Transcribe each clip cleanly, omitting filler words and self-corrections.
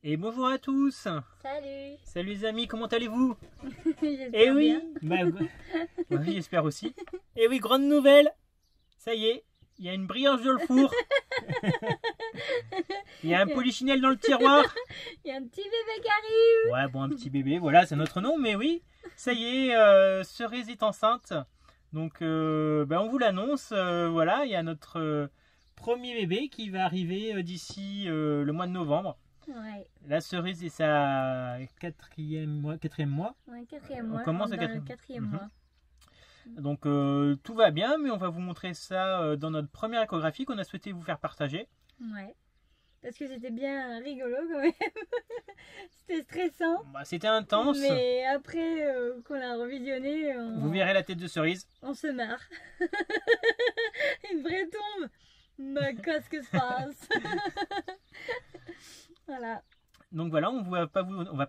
Et bonjour à tous. Salut. Salut les amis, comment allez-vous? J'espère oui, bien. Oui, j'espère aussi. Et oui, grande nouvelle. Ça y est, il y a une brioche dans le four. Il y a un polichinelle dans le tiroir. Il y a un petit bébé qui arrive. Ouais, bon, un petit bébé, voilà, c'est notre nom, mais oui. Ça y est, Cerise est enceinte. Donc, on vous l'annonce. Voilà, il y a notre premier bébé qui va arriver d'ici le mois de novembre. Ouais. La Cerise est sa quatrième mois. Ouais, quatrième mois. On commence à dans le quatrième mois. Donc tout va bien, mais on va vous montrer ça dans notre première échographie qu'on a souhaité vous faire partager. Ouais. Parce que c'était bien rigolo quand même. C'était stressant. Bah, c'était intense. Mais après qu'on l'a revisionné, vous verrez la tête de Cerise. On se marre. Une vraie tombe. Mais qu'est-ce que se passe? Voilà. Donc voilà, on va pas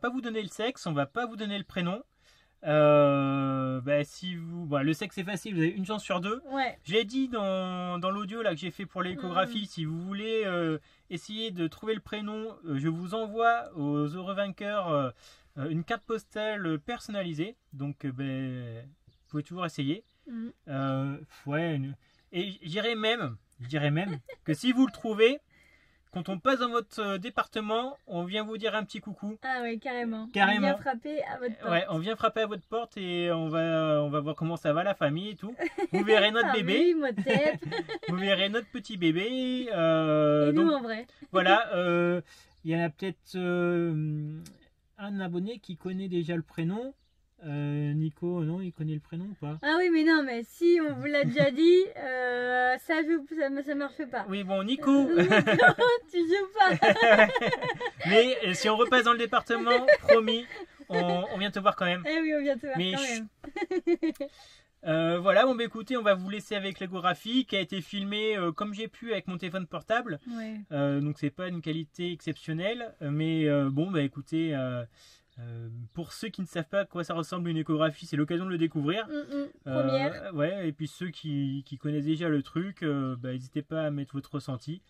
vous donner le sexe, on va pas vous donner le prénom. Si vous, le sexe est facile, vous avez une chance sur deux. Ouais. Je l'ai dit dans l'audio là que j'ai fait pour l'échographie. Si vous voulez essayer de trouver le prénom, je vous envoie aux heureux vainqueurs une carte postale personnalisée. Donc vous pouvez toujours essayer. Et je dirais même que si vous le trouvez, quand on passe dans votre département, on vient vous dire un petit coucou. Ah oui, carrément. Carrément. On vient frapper à votre porte. Ouais, on vient frapper à votre porte et on va voir comment ça va, la famille et tout. Vous verrez notre bébé. Oui, tête. Vous verrez notre petit bébé. Et donc, nous en vrai. Voilà, il y en a peut-être un abonné qui connaît déjà le prénom. Nico, non, il connaît le prénom ou pas? Ah oui, mais non, mais si on vous l'a déjà dit, ça marche pas. Oui, bon, Nico. Tu joues pas. Mais si on repasse dans le département, promis, on vient te voir quand même. Eh oui, on vient te voir mais quand même. Voilà, écoutez, on va vous laisser avec l'échographie qui a été filmée comme j'ai pu avec mon téléphone portable. Ouais. Donc c'est pas une qualité exceptionnelle, mais écoutez. Pour ceux qui ne savent pas à quoi ça ressemble une échographie, c'est l'occasion de le découvrir. Première. Et puis ceux qui connaissent déjà le truc, n'hésitez pas à mettre votre ressenti.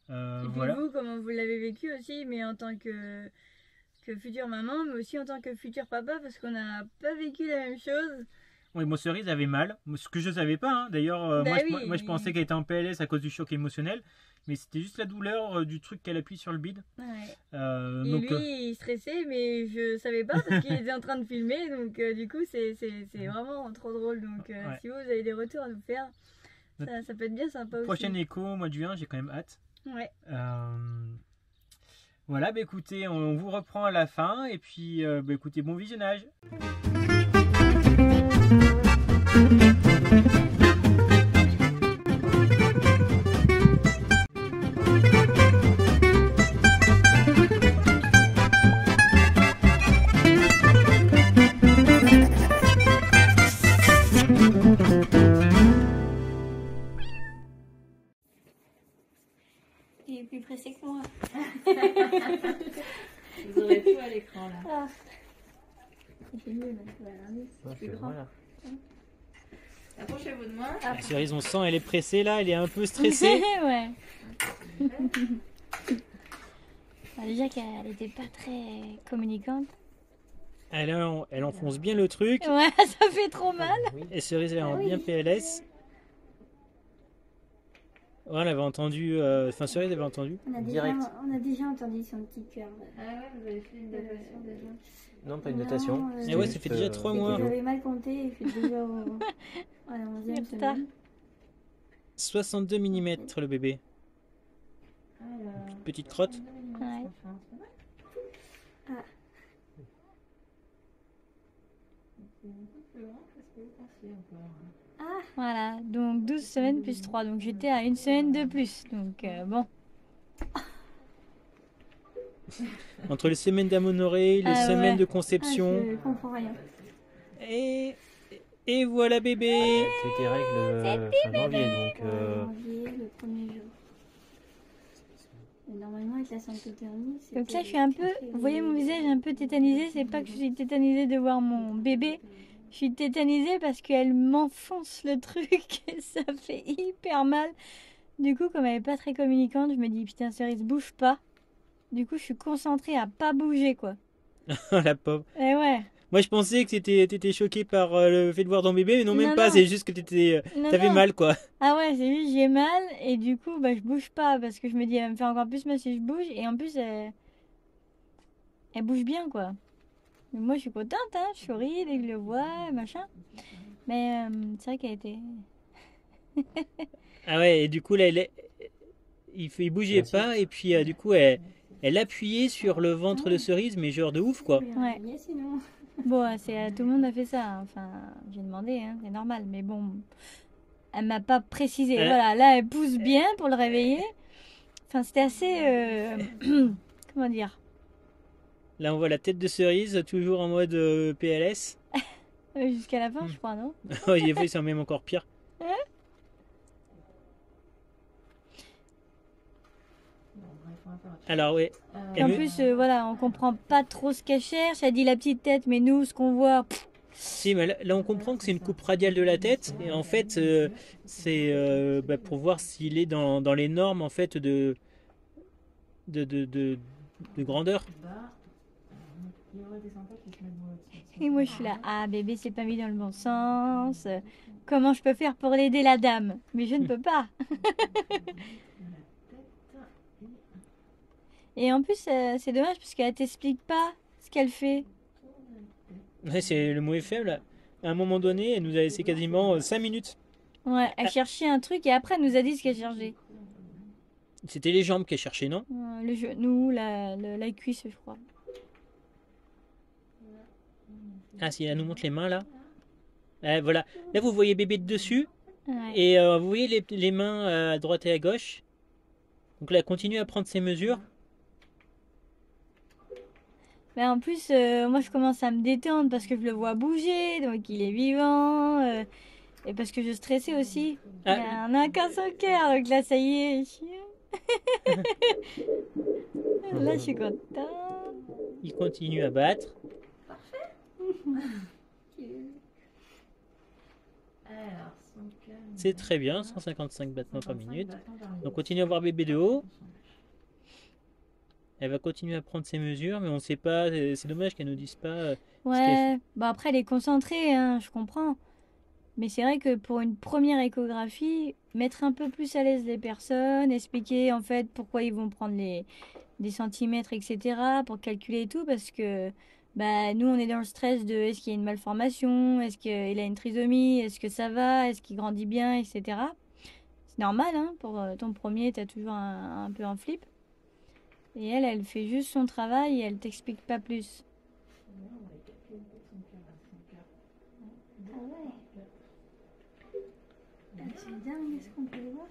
Et puis vous, comment vous l'avez vécu aussi, mais en tant que future maman, mais aussi en tant que futur papa, parce qu'on n'a pas vécu la même chose. Oui, moi Cerise avait mal, ce que je ne savais pas. Hein. D'ailleurs, moi je pensais qu'elle était en PLS à cause du choc émotionnel. Mais c'était juste la douleur du truc qu'elle appuie sur le bide. Ouais. Et donc, lui, il stressait, mais je savais pas parce qu'il était en train de filmer. Donc, du coup, c'est vraiment trop drôle. Donc, si vous avez des retours à nous faire, ça peut être bien sympa aussi. Prochaine écho au mois de juin, j'ai quand même hâte. Ouais. Voilà, écoutez, on vous reprend à la fin. Et puis, écoutez, bon visionnage. Il est plus pressé que moi. Vous aurez tout à l'écran là. Ah. C'est mieux maintenant. C'est plus grand. Voilà. Approchez-vous de moi. La Cerise, on sent, elle est pressée là, elle est un peu stressée. Ouais. Déjà qu'elle était pas très communicante. Elle enfonce bien le truc. Ouais, ça fait trop mal. Et Cerise, elle est en bien PLS. Ouais, elle avait entendu. Cerise avait entendu. On a déjà entendu son petit cœur. Ah ouais, vous avez fait une datation déjà? Non, pas une datation. Et ouais, ça fait déjà 3 mois. J'avais mal compté, il fait déjà à la 11e semaine. 62 mm le bébé. Petite crotte. Ouais. Voilà, donc 12 semaines plus 3, donc j'étais à une semaine de plus, donc bon. Entre les semaines d'aménorrhée, les semaines de conception. Je comprends rien. Et voilà bébé. C'était tes règles fin janvier, donc. Janvier, le premier jour. Et normalement avec la symptothermie. Donc là je suis un peu, vous voyez mon visage un peu tétanisé, c'est pas que je suis tétanisée de voir mon bébé. Je suis tétanisée parce qu'elle m'enfonce le truc et ça fait hyper mal. Du coup, comme elle est pas très communicante, je me dis putain, Cerise, bouge pas. Du coup, je suis concentrée à pas bouger, quoi. La pauvre. Et ouais. Moi, je pensais que t'étais choquée par le fait de voir ton bébé, mais non, même Non, pas. non. C'est juste que Non, t'avais non. mal, quoi. Ah ouais, c'est juste j'ai mal et du coup, bah, je bouge pas parce que je me dis, elle va me faire encore plus mal si je bouge. Et en plus, elle bouge bien, quoi. Mais moi, je suis contente, hein. Je souris dès que je le vois, machin. Mais c'est vrai qu'elle était... Ah ouais, et du coup, là, il bougeait Merci. pas, et puis du coup, elle appuyait sur le ventre de Cerise, mais genre de ouf, quoi. Ouais. Bon, tout le monde a fait ça, hein. Enfin, j'ai demandé, hein, c'est normal. Mais bon, elle m'a pas précisé. Ouais. Voilà, là, elle pousse bien pour le réveiller. Enfin, c'était assez... comment dire? Là, on voit la tête de Cerise, toujours en mode PLS. Jusqu'à la fin, je crois, non? Oh, des fois, ils sont même encore pire. Alors, ouais. Et en plus, voilà, on comprend pas trop ce qu'elle cherche. Elle dit la petite tête, mais nous, ce qu'on voit... Si, mais là, on comprend que c'est une coupe radiale de la tête, et en fait, c'est pour voir s'il est dans les normes, en fait, de grandeur. Et moi, je suis là, ah, bébé, c'est pas mis dans le bon sens. Comment je peux faire pour l'aider, la dame? Mais je ne peux pas. Et en plus, c'est dommage parce qu'elle t'explique pas ce qu'elle fait. Ouais, c'est le mot est faible. À un moment donné, elle nous a laissé quasiment 5 minutes. Ouais, elle cherchait un truc et après, elle nous a dit ce qu'elle cherchait. C'était les jambes qu'elle cherchait, non? Le genou, la cuisse, je crois. Ah, si elle nous montre les mains, là. Voilà. Là, vous voyez bébé de dessus. Ouais. Et vous voyez les mains à droite et à gauche. Donc là, elle continue à prendre ses mesures. Mais en plus, moi, je commence à me détendre parce que je le vois bouger, donc il est vivant. Et parce que je stressais aussi. Ah. Il y en a qu'un son cœur, donc là, ça y est. Là, je suis contente. Il continue à battre. C'est très bien, 155 battements par minute. Donc continue à voir bébé de haut. Elle va continuer à prendre ses mesures, mais on ne sait pas. C'est dommage qu'elle ne nous dise pas. Ouais, bah après elle est concentrée, hein, je comprends. Mais c'est vrai que pour une première échographie, mettre un peu plus à l'aise les personnes, expliquer en fait pourquoi ils vont prendre des centimètres, etc., pour calculer et tout, parce que bah, nous on est dans le stress de est-ce qu'il y a une malformation, est-ce qu'il a une trisomie, est-ce que ça va, est-ce qu'il grandit bien, etc. C'est normal, hein, pour ton premier, t'as toujours un peu un flip. Et elle fait juste son travail et elle t'explique pas plus. Ah ouais. C'est dingue, est-ce qu'on peut le voir?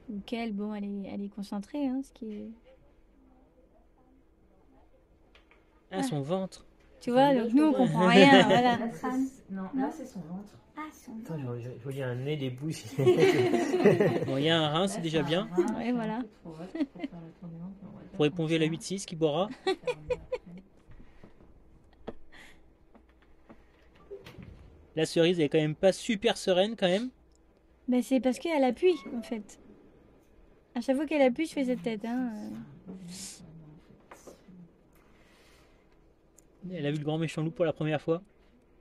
Donc elle, bon, elle est concentrée, hein, ce qui est... Ah, son ventre. Tu vois, donc nous on comprend rien, voilà. Non, là c'est son ventre. Ah, son ventre. Attends, je voyais un nez, des bouches. Bon, il y a un rein, c'est déjà bien. Ouais, voilà. Pour éponger la 8-6 qui boira. La Cerise, elle est quand même pas super sereine, quand même. Ben, c'est parce qu'elle appuie, en fait. À chaque fois qu'elle appuie, je fais cette tête, hein. Elle a vu le grand méchant loup pour la première fois.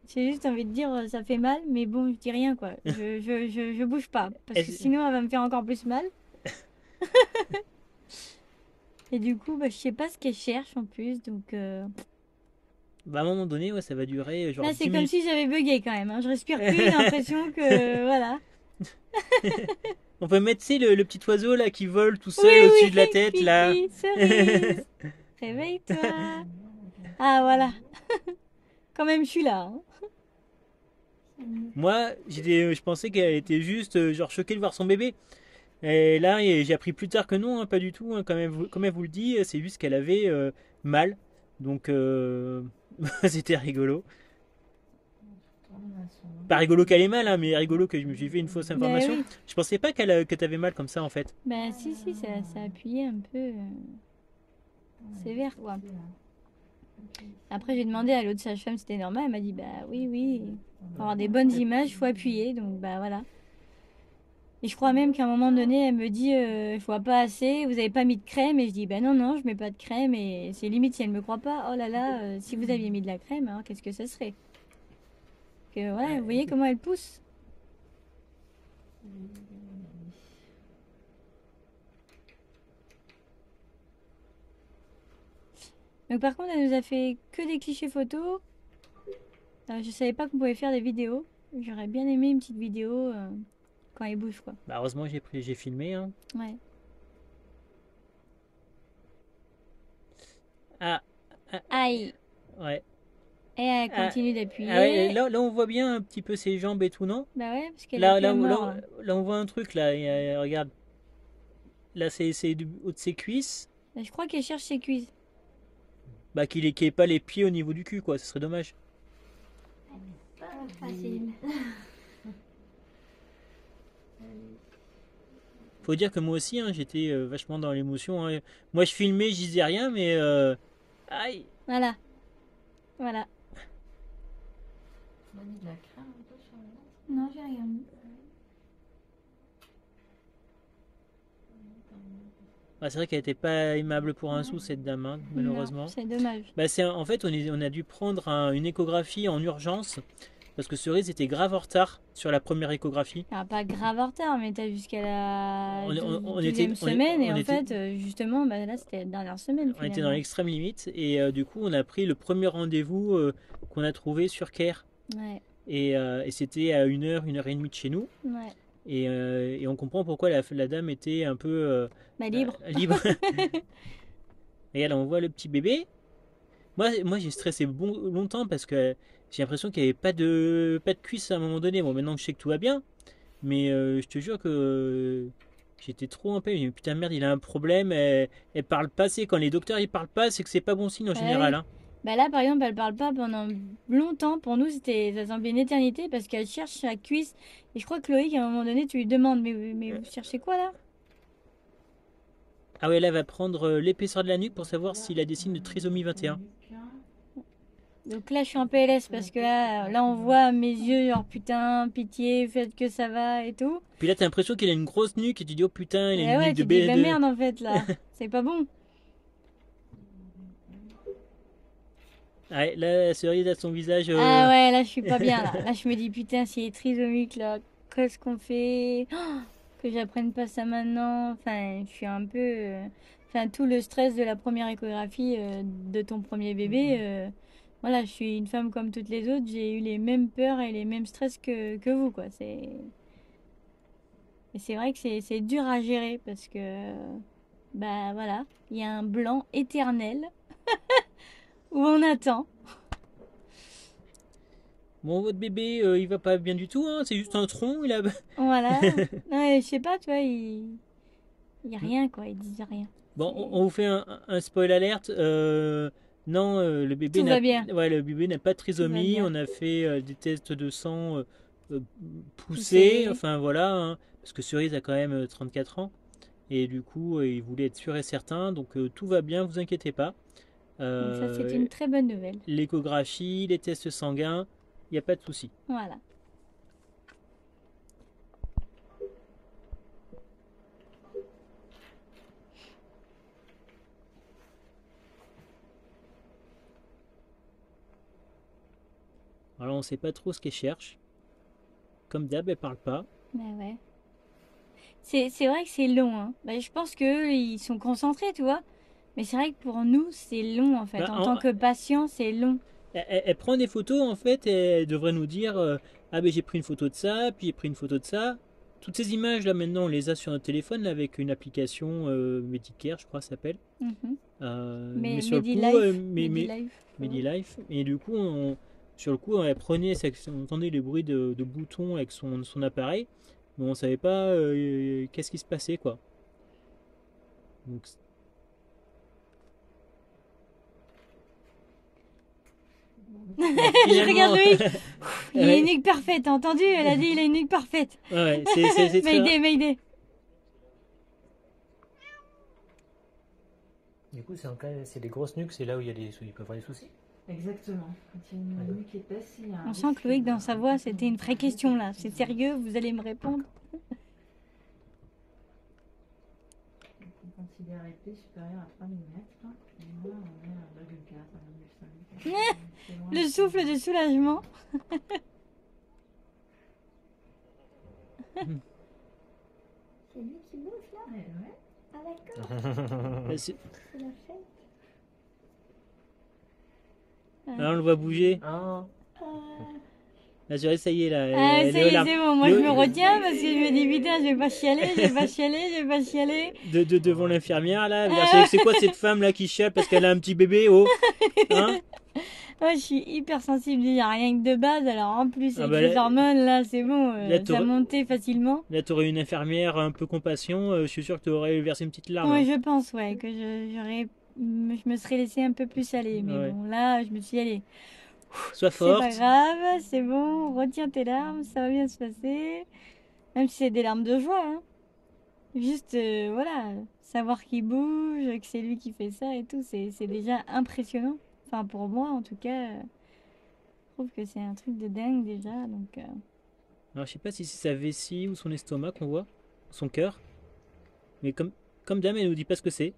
J'ai juste envie de dire, ça fait mal, mais bon, je dis rien, quoi. Je bouge pas, parce que Est-ce- sinon, elle va me faire encore plus mal. Et du coup, bah, je sais pas ce qu'elle cherche, en plus, donc... Bah, à un moment donné, ouais, ça va durer genre Là, 10 c'est comme minutes. si j'avais bugué, quand même, hein. Je respire plus, j'ai l'impression que... voilà. On peut mettre, tu sais, le petit oiseau là qui vole tout seul Oui, au-dessus oui, de la tête, là. Kiki, Cerise, réveille-toi. Ah, voilà. Quand même, je suis là, hein. Moi, je pensais qu'elle était juste genre choquée de voir son bébé. Et là, j'ai appris plus tard que non, hein, pas du tout. Hein, comme elle vous le dit, c'est juste qu'elle avait mal. Donc, c'était rigolo. Pas rigolo qu'elle ait mal, hein, mais rigolo que je me suis fait une fausse information. oui. Je pensais pas que t'avais mal comme ça en fait. Bah, si, ça appuyait un peu sévère, quoi. Après, j'ai demandé à l'autre sage-femme si c'était normal. Elle m'a dit, bah oui, pour avoir des bonnes images, il faut appuyer. Donc, bah voilà. Et je crois même qu'à un moment donné, elle me dit je vois pas assez, vous avez pas mis de crème. Et je dis ben non, non, je mets pas de crème. Et c'est limite si elle me croit pas, oh là là, si vous aviez mis de la crème, alors qu'est-ce que ça serait? Que, ouais, vous voyez comment elle pousse? Donc par contre, elle nous a fait que des clichés photos. Je savais pas qu'on pouvait faire des vidéos. J'aurais bien aimé une petite vidéo quand elle bouge, quoi. Bah, heureusement, j'ai filmé. Hein. Ouais. Ah, Aïe. ouais. Et elle continue d'appuyer. Ah ouais, là, on voit bien un petit peu ses jambes et tout, non? Bah ouais, parce qu'elle Là, appuie là, à mort. là, on voit un truc, là. Regarde. Là, c'est du haut de ses cuisses. Je crois qu'elle cherche ses cuisses. Bah, qu'il ait pas les pieds au niveau du cul, quoi. Ce serait dommage. Pas facile. Faut dire que moi aussi, hein, j'étais vachement dans l'émotion. Hein. Moi, je filmais, je disais rien, mais... Aïe! Voilà. Voilà. On a mis de la crème un peu sur le ventre. Non, j'ai rien mis. Ah, c'est vrai qu'elle était pas aimable pour un sou, cette dame, hein, malheureusement. C'est dommage. Bah, en fait, on a dû prendre une échographie en urgence parce que Cerise était grave en retard sur la première échographie. Ah, pas grave en retard, mais t'as jusqu'à la On 12e était- semaine. Et on en était- fait, justement, bah, là, c'était la dernière semaine. On était dans finalement. l'extrême limite et du coup, on a pris le premier rendez-vous qu'on a trouvé sur Care. Ouais, Et c'était à 1 heure et demie de chez nous. ouais. Et on comprend pourquoi la dame était un peu Bah, libre. libre. Regarde, on voit le petit bébé. Moi j'ai stressé longtemps parce que j'ai l'impression qu'il n'y avait pas de cuisse à un moment donné. Bon, maintenant que je sais que tout va bien, mais je te jure que j'étais trop en paix. Putain, merde, il a un problème. Elle parle pas. C'est quand les docteurs ils parlent pas, c'est que c'est pas bon signe en Ouais, général. oui. Hein. Bah là, par exemple, elle parle pas pendant longtemps. Pour nous, ça semblait une éternité parce qu'elle cherche sa cuisse. Et je crois que Loïc, à un moment donné, tu lui demandes, mais vous cherchez quoi là? Ah ouais, là, elle va prendre l'épaisseur de la nuque pour savoir s'il a des signes de trisomie 21. Donc là, je suis un peu PLS parce que là, on voit mes yeux, genre putain, pitié, faites que ça va et tout. Puis là, t'as l'impression qu'il a une grosse nuque et tu dis oh putain, il a Et une ouais, nuque de tu dis, bah bébé. merde en fait là, c'est pas bon. Ouais, là, la cerise a son visage. Ah ouais, là, je suis pas bien là. Là, je me dis putain, s'il est trisomique là, qu'est-ce qu'on fait? Oh, que j'apprenne pas ça maintenant. Enfin, je suis un peu. Enfin, tout le stress de la première échographie de ton premier bébé. Voilà, je suis une femme comme toutes les autres. J'ai eu les mêmes peurs et les mêmes stress que vous, quoi. Et c'est vrai que c'est dur à gérer parce que. Bah voilà, il y a un blanc éternel où on attend. Bon, votre bébé, il va pas bien du tout, hein. C'est juste un tronc. Il a. Voilà. Ouais, je sais pas, tu vois, il y a rien, quoi. Ils disent rien. Bon, on vous fait un spoil alerte. Non, le bébé Tout va bien. Ouais, le bébé n'a pas de Tout va trisomie. bien. On a fait des tests de sang Poussés. poussés. Enfin voilà, hein, parce que Cerise a quand même 34 ans. Et du coup, il voulait être sûr et certain. Donc tout va bien, vous inquiétez pas. Donc ça, c'est une très bonne nouvelle. L'échographie, les tests sanguins, il n'y a pas de souci. Voilà. Alors on sait pas trop ce qu'elle cherche. Comme d'hab, elle parle pas. Bah ouais. C'est vrai que c'est long, hein. Bah, je pense qu'eux, ils sont concentrés, tu vois. Mais c'est vrai que pour nous, c'est long, en fait. Bah, En tant que patient, c'est long. Elle prend des photos en fait et elle devrait nous dire ah ben j'ai pris une photo de ça, puis j'ai pris une photo de ça. Toutes ces images là maintenant on les a sur notre téléphone là, avec une application Medicare je crois ça s'appelle. Mhm. Mais sur le coup Medilife. Medilife et du coup sur le coup elle prenait, on entendait les bruits de boutons avec son appareil, mais on savait pas qu'est-ce qui se passait quoi. Donc Je regarde Loïc. Il a Ouais. une nuque parfaite, t'as entendu? Elle a dit il a une nuque parfaite. Ouais, c'est très Mayday, Mayday. Du coup, c'est des grosses nuques, c'est là où il y a il peut y avoir des soucis. Exactement. Quand il y a une nuque épaisse, il y a un On sent risque que Loïc, dans de- sa voix, c'était une vraie question là. C'est sérieux, vous allez me répondre? considère l'épée supérieure à 3 mm. Et moi, on est à 1,4, 1,5. C'est loin. Le souffle de soulagement. C'est lui qui bouffe là? Ouais, ouais. Ah d'accord, Là, c'est la fête. on le voit bouger. Ah, Là, je dirais, ça y est, là. Ah, elle ça est y aux est, larmes. c'est bon. Moi, je me retiens parce que je me dis, putain, je vais pas chialer, je vais pas chialer, je vais pas chialer. Devant l'infirmière, là. C'est quoi cette femme, là, qui chiale parce qu'elle a un petit bébé, oh? Hein? Ouais, je suis hyper sensible déjà, rien que de base. Alors, en plus, Ah avec bah les là- hormones, là, c'est bon, là, ça t'aurais- montait facilement. Là, t'aurais une infirmière un peu compassion. Je suis sûr que t'aurais versé une petite larme. Ouais, hein. je pense, ouais, que je me serais laissé un peu plus aller. Mais Ouais. bon, là, je me suis dit, allez, Sois c'est pas forte. grave, c'est bon, retiens tes larmes, ça va bien se passer. Même si c'est des larmes de joie, hein. Juste, voilà, savoir qu'il bouge, que c'est lui qui fait ça et tout, c'est déjà impressionnant. Enfin, pour moi, en tout cas, je trouve que c'est un truc de dingue déjà. Donc, Alors, je sais pas si c'est sa vessie ou son estomac qu'on voit. Son cœur. Mais comme dame, elle nous dit pas ce que c'est.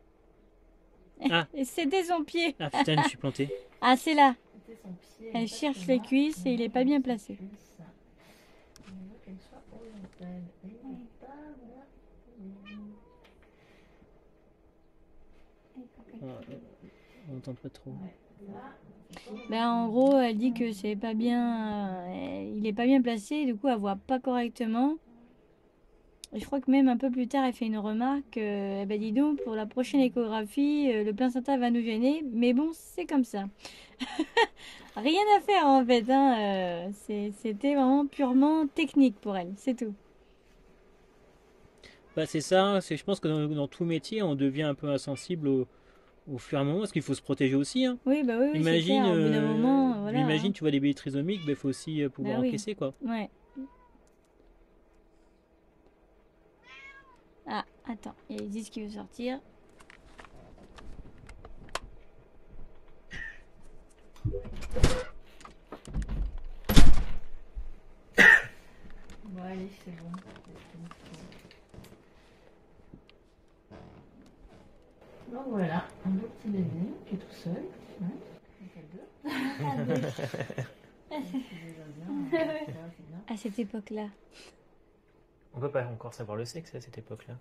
Et c'était son pied. Ah putain, je me suis planté. Ah, c'est là. C'était son pied. Elle cherche les cuisses et il est pas bien placé. On veut qu'elle soit horizontale. Elle n'est pas On n'entend pas trop. Ben, en gros, elle dit que c'est pas bien, il est pas bien placé, du coup, elle voit pas correctement. Et je crois que même un peu plus tard, elle fait une remarque. Eh ben, dis donc, pour la prochaine échographie, le placenta va nous gêner, mais bon, c'est comme ça. Rien à faire en fait, hein. C'était vraiment purement technique pour elle, c'est tout. Bah, c'est ça. Je pense que dans tout métier, on devient un peu insensible au fur et à mesure parce qu'il faut se protéger aussi. Hein. Oui, bah oui, oui, c'est Imagine, clair, au bout d'un moment, voilà. imagine, hein. tu vois des bébés trisomiques, il faut aussi pouvoir Bah oui. encaisser quoi. Ouais. Ah, attends, il y a Isis qui veut sortir. Bon, allez, c'est bon. Donc voilà, un beau petit bébé qui est tout seul. Hein. Donc, à deux. C'est déjà bien, ça va, c'est bien. À cette époque-là. on peut pas encore savoir le sexe à cette époque-là.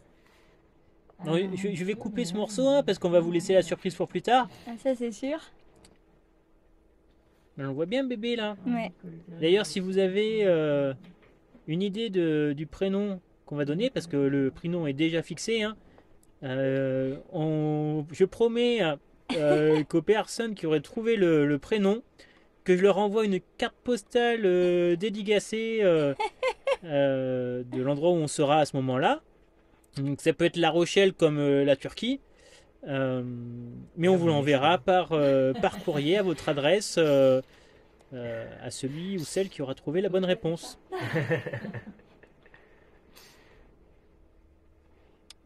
Non, je vais couper ce morceau hein, parce qu'on va vous laisser la surprise pour plus tard. Ah, ça, c'est sûr. On voit bien bébé là. Ouais. D'ailleurs, si vous avez une idée du prénom qu'on va donner, parce que le prénom est déjà fixé, hein, je promets qu'aux personnes qui auraient trouvé le prénom, que je leur envoie une carte postale dédicacée de l'endroit où on sera à ce moment-là. Donc ça peut être La Rochelle comme la Turquie. Mais on vous l'enverra par courrier à votre adresse à celui ou celle qui aura trouvé la bonne réponse.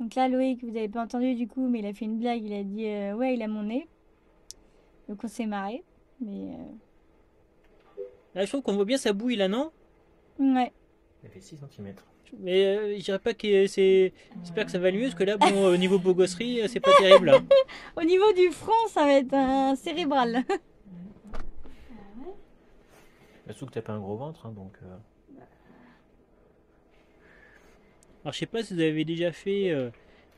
Donc là, Loïc, vous n'avez pas entendu du coup, mais il a fait une blague. Il a dit ouais, il a mon nez. Donc on s'est marré. Mais Là, je trouve qu'on voit bien sa bouille là, non? ouais. Elle fait 6 cm. Mais je dirais pas que c'est. J'espère que ça va aller mieux, parce que là, bon, au niveau beau-gosserie, c'est pas terrible. Là. Au niveau du front, ça va être un cérébral. Surtout que t'as pas un gros ventre, hein, donc. Alors, je sais pas si vous avez déjà fait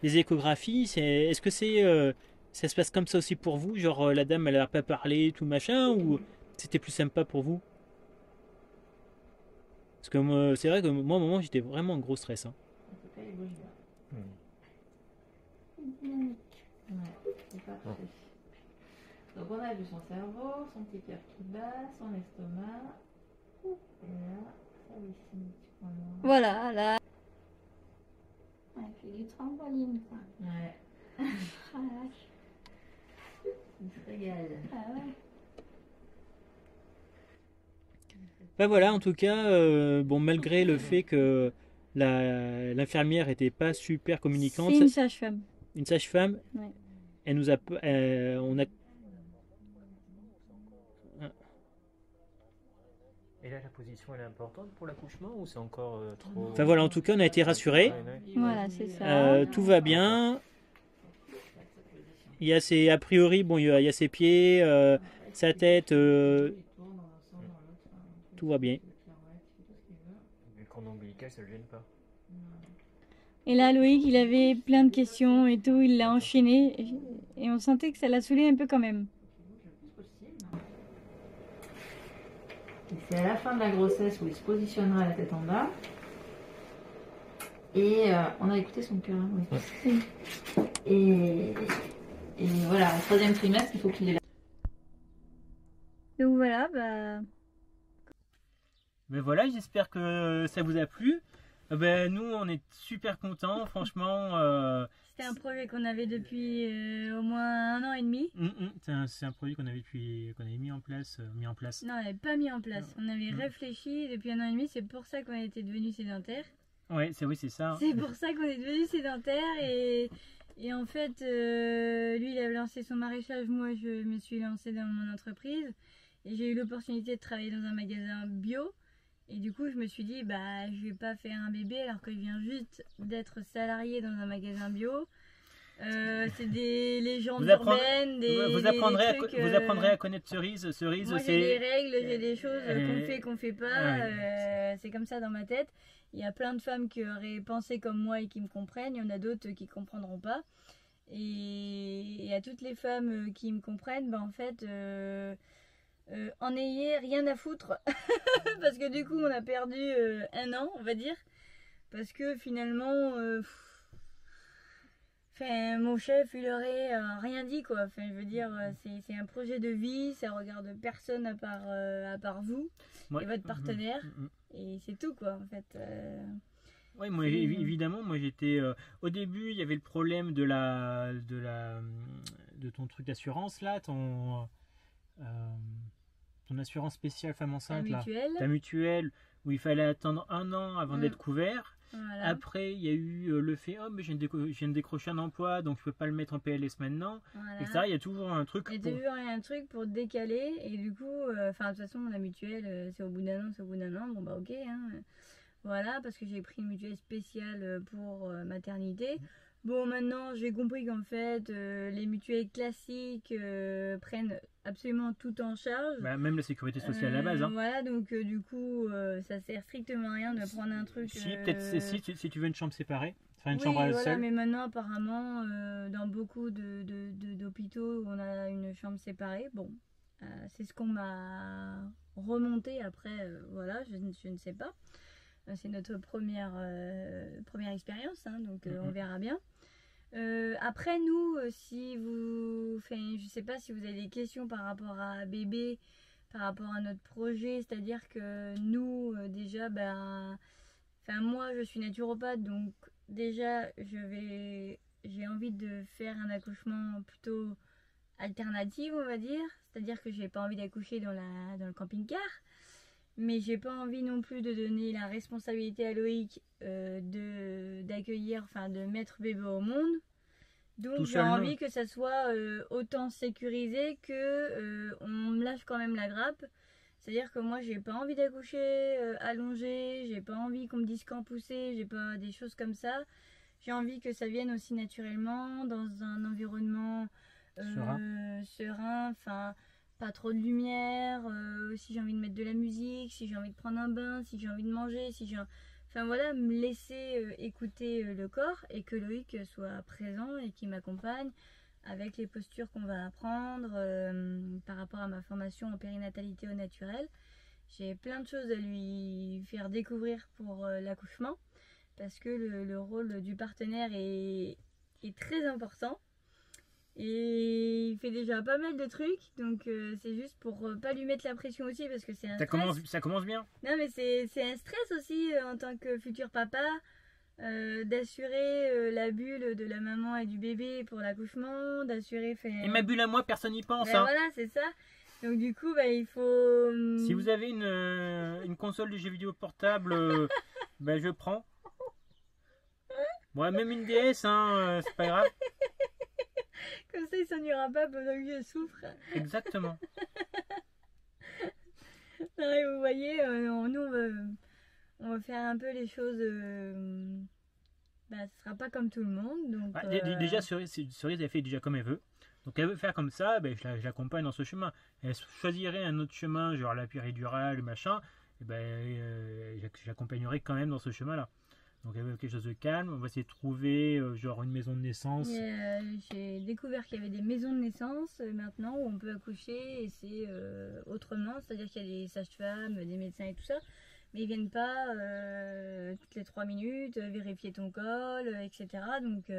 des échographies. Est-ce que ça se passe comme ça aussi pour vous? Genre, la dame, elle a pas parlé, tout machin, ou c'était plus sympa pour vous? Parce que c'est vrai que moi, à un moment, j'étais vraiment en gros stress. Hein. En tout cas, il bouge bien. Ouais, c'est parfait. Donc on a vu son cerveau, son petit cœur qui bat, son estomac. Et là, ça aussi, petit point noir. Voilà, là. Elle fait du trampoline, quoi. Ouais, Ah la vache. il se régale. Ah ouais. Ben voilà, en tout cas, bon, malgré le fait que l'infirmière était pas super communicante, C'est une sage-femme. une sage-femme, Ouais. elle nous a, on a. Et là, la position, elle est importante pour l'accouchement ou c'est encore trop. Enfin voilà, en tout cas, on a été rassurés. Voilà, c'est ça. Tout va bien. Il y a ses, a priori, bon, il y a ses pieds, sa tête, Il tourne dans un sens, dans l'autre. Enfin, tout va bien. il pirouette, il fait tout ce qu'il veut. Le cordon ombilical, ça le gêne pas. Et là, Loïc, il avait plein de questions et tout, il l'a enchaîné. Et on sentait que ça l'a saoulé un peu quand même. Le plus possible. Et c'est à la fin de la grossesse où il se positionnera la tête en bas. Et on a écouté son cœur. Hein, oui. Et voilà, au 3e trimestre, il faut qu'il ait la... Donc voilà, bah... Mais voilà, j'espère que ça vous a plu. Ben, nous, on est super contents, franchement. C'était un projet qu'on avait depuis au moins 1 an et demi. C'est un produit qu'on avait mis en place. Non, on n'avait pas mis en place. On avait réfléchi depuis 1 an et demi. C'est pour ça qu'on était devenus sédentaires. Ouais, c'est ça. C'est pour ça qu'on est devenus sédentaires. Et en fait, lui, il avait lancé son maraîchage. Moi, je me suis lancée dans mon entreprise. Et j'ai eu l'opportunité de travailler dans un magasin bio. Et du coup, je me suis dit, bah, je vais pas faire un bébé alors que je viens juste d'être salarié dans un magasin bio. C'est des légendes urbaines, vous apprendrez à connaître Cerise. Cerise, moi, j'ai des règles, j'ai des choses qu'on fait pas. Ouais. C'est comme ça dans ma tête. Il y a plein de femmes qui auraient pensé comme moi et qui me comprennent. Il y en a d'autres qui comprendront pas. Et à toutes les femmes qui me comprennent, bah, en fait... en ayez rien à foutre parce que du coup on a perdu 1 an, on va dire, parce que finalement mon chef il aurait rien dit quoi. Enfin, je veux dire, c'est un projet de vie, ça regarde personne à part vous et votre partenaire, et c'est tout quoi en fait. Oui, moi évidemment, moi j'étais au début, il y avait le problème de ton truc d'assurance là, ton assurance spéciale femme enceinte, ta mutuelle, où il fallait attendre 1 an avant d'être couvert. Voilà. Après, il y a eu le fait, oh, mais je viens de décrocher un emploi, donc je peux pas le mettre en PLS maintenant. Voilà. Et ça, il y a toujours un truc. Il y a toujours un truc pour décaler, et du coup, de toute façon, la mutuelle, c'est au bout d'un an, bon bah ok, hein. Voilà, parce que j'ai pris une mutuelle spéciale pour maternité. Bon, maintenant, j'ai compris qu'en fait, les mutuelles classiques prennent absolument tout en charge. Bah, même la sécurité sociale à la base. Hein. Voilà, donc du coup, ça sert strictement à rien de prendre un truc... Si, peut-être si tu veux une chambre séparée, enfin une oui, chambre voilà, seule. Mais maintenant, apparemment, dans beaucoup d'hôpitaux, on a une chambre séparée. Bon, c'est ce qu'on m'a remonté après, voilà, je ne sais pas. C'est notre première expérience, hein, donc on verra bien. Après nous, si vous, je sais pas si vous avez des questions par rapport à bébé, par rapport à notre projet, c'est-à-dire que nous déjà, moi je suis naturopathe, donc déjà j'ai envie de faire un accouchement plutôt alternatif, on va dire, c'est-à-dire que j'ai pas envie d'accoucher dans le camping-car. Mais j'ai pas envie non plus de donner la responsabilité à Loïc d'accueillir, de mettre bébé au monde. Donc j'ai envie que ça soit autant sécurisé que on me lâche quand même la grappe. C'est-à-dire que moi j'ai pas envie d'accoucher allongée, j'ai pas envie qu'on me dise quand pousser, j'ai pas des choses comme ça. J'ai envie que ça vienne aussi naturellement, dans un environnement serein, pas trop de lumière, si j'ai envie de mettre de la musique, si j'ai envie de prendre un bain, si j'ai envie de manger, voilà, me laisser écouter le corps, et que Loïc soit présent et qu'il m'accompagne avec les postures qu'on va apprendre par rapport à ma formation en périnatalité au naturel. J'ai plein de choses à lui faire découvrir pour l'accouchement, parce que le rôle du partenaire est très important. Et il fait déjà pas mal de trucs, donc c'est juste pour pas lui mettre la pression aussi, parce que c'est un stress. Ça commence bien. Non, mais c'est un stress aussi en tant que futur papa, d'assurer la bulle de la maman et du bébé pour l'accouchement, d'assurer... Et ma bulle à moi, personne n'y pense. Hein. Voilà, c'est ça. Donc du coup, il faut... Si vous avez une console de jeux vidéo portable, je prends. Bon, même une DS, hein, c'est pas grave. Comme ça, il s'ennuiera pas pendant que je souffre. Exactement. Non, et vous voyez, nous, on va faire un peu les choses... ce sera pas comme tout le monde. Donc, Déjà, Cerise, elle fait déjà comme elle veut. Donc elle veut faire comme ça, ben, je l'accompagne dans ce chemin. Elle choisirait un autre chemin, genre la péridurale, machin, et ben, j'accompagnerai quand même dans ce chemin-là. Donc elle veut quelque chose de calme, on va essayer de trouver genre une maison de naissance. J'ai découvert qu'il y avait des maisons de naissance maintenant où on peut accoucher et c'est autrement, c'est-à-dire qu'il y a des sages-femmes, des médecins et tout ça, mais ils viennent pas toutes les 3 minutes vérifier ton col, etc. Donc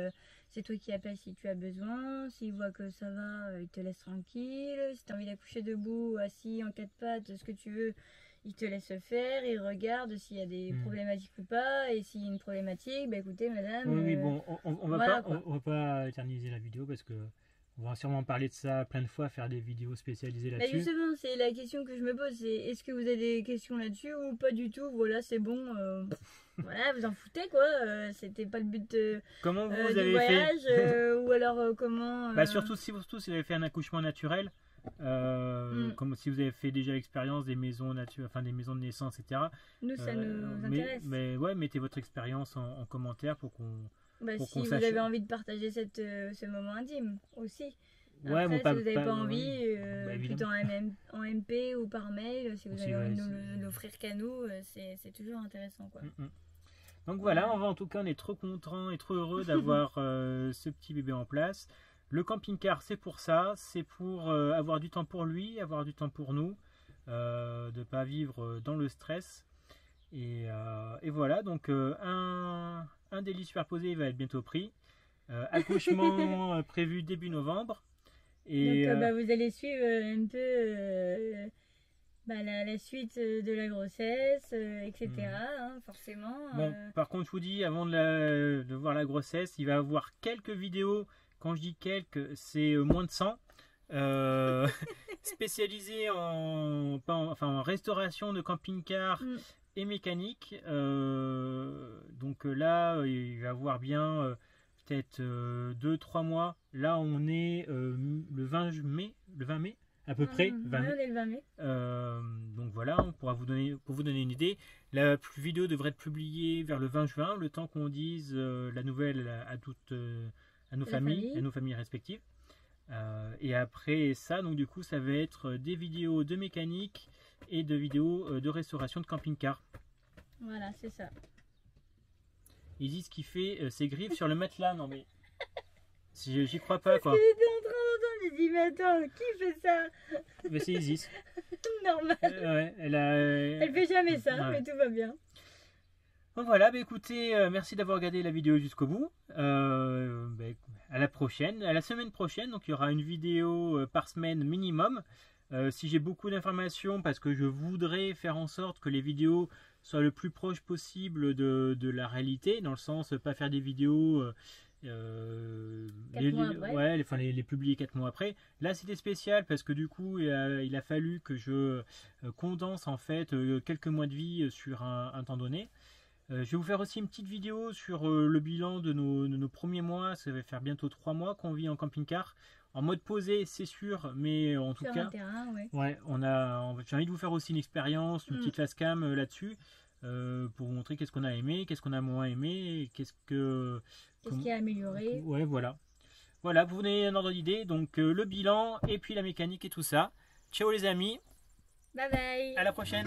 c'est toi qui appelles si tu as besoin, s'ils voient que ça va, ils te laissent tranquille, si tu as envie d'accoucher debout, assis, en 4 pattes, ce que tu veux, ils te laissent faire, ils regardent s'il y a des problématiques ou pas, et s'il y a une problématique, bah écoutez madame... Oui, bon, on va voilà, on va pas éterniser la vidéo parce que on va sûrement parler de ça plein de fois, faire des vidéos spécialisées Bah là-dessus. justement, c'est la question que je me pose, c'est est-ce que vous avez des questions là-dessus ou pas du tout? Voilà, c'est bon, voilà, vous en foutez quoi, c'était pas le but Comment vous du avez voyage, fait ou alors comment... Bah surtout si vous avez fait un accouchement naturel, comme si vous avez fait déjà l'expérience des maisons des maisons de naissance, etc. Nous, ça nous intéresse. Mais ouais, mettez votre expérience en commentaire pour qu'on... Bah, pour si qu'on vous sache. avez envie de partager ce moment intime aussi. Ouais, Après, bon, si vous n'avez pas envie, bah, plutôt en MP ou par mail, si vous Aussi, avez envie ouais, de nous l'offrir qu'à nous, c'est toujours intéressant, quoi. Donc voilà, en tout cas, on est trop content et trop heureux d'avoir ce petit bébé en place. Le camping-car, c'est pour ça, c'est pour avoir du temps pour lui, avoir du temps pour nous, de ne pas vivre dans le stress. Et voilà, donc un délit superposé va être bientôt pris. Accouchement prévu début novembre. Et, donc vous allez suivre un peu la suite de la grossesse, etc. Hein, forcément. Bon, par contre, je vous dis, avant de voir la grossesse, il va y avoir quelques vidéos. Quand je dis quelques, c'est moins de 100. Spécialisées en restauration de camping-car et mécanique. Donc là, il va y avoir bien peut-être 2-3 mois. Là, on est le 20 mai à peu près. On est le 20 mai. Donc voilà, pour vous donner une idée. La vidéo devrait être publiée vers le 20 juin, le temps qu'on dise la nouvelle à nos familles respectives. Et après ça, donc du coup, ça va être des vidéos de mécanique et de vidéos de restauration de camping-car. Voilà, c'est ça. Isis qui fait ses griffes sur le matelas. Non mais j'y crois pas quoi. J'étais en train d'entendre, j'ai dit mais attends, qui fait ça? Mais c'est Isis. Normal. Ouais, elle fait jamais ça, ouais. mais tout va bien. Bon voilà, écoutez, merci d'avoir regardé la vidéo jusqu'au bout. À la prochaine, à la semaine prochaine, donc il y aura une vidéo par semaine minimum. Si j'ai beaucoup d'informations, parce que je voudrais faire en sorte que les vidéos soient le plus proche possible de la réalité, dans le sens pas faire des vidéos les publier 4 mois après. Là c'était spécial parce que du coup il a fallu que je condense en fait quelques mois de vie sur un temps donné. Je vais vous faire aussi une petite vidéo sur le bilan de nos premiers mois. Ça va faire bientôt 3 mois qu'on vit en camping-car. En mode posé, c'est sûr, mais en tout cas, j'ai envie de vous faire aussi une expérience, une petite face cam là-dessus, pour vous montrer qu'est-ce qu'on a aimé, qu'est-ce qu'on a moins aimé, qu'est-ce qui a amélioré. Ouais, voilà. Voilà, pour vous donner un ordre d'idée, donc le bilan et puis la mécanique et tout ça. Ciao les amis. Bye bye. À la prochaine.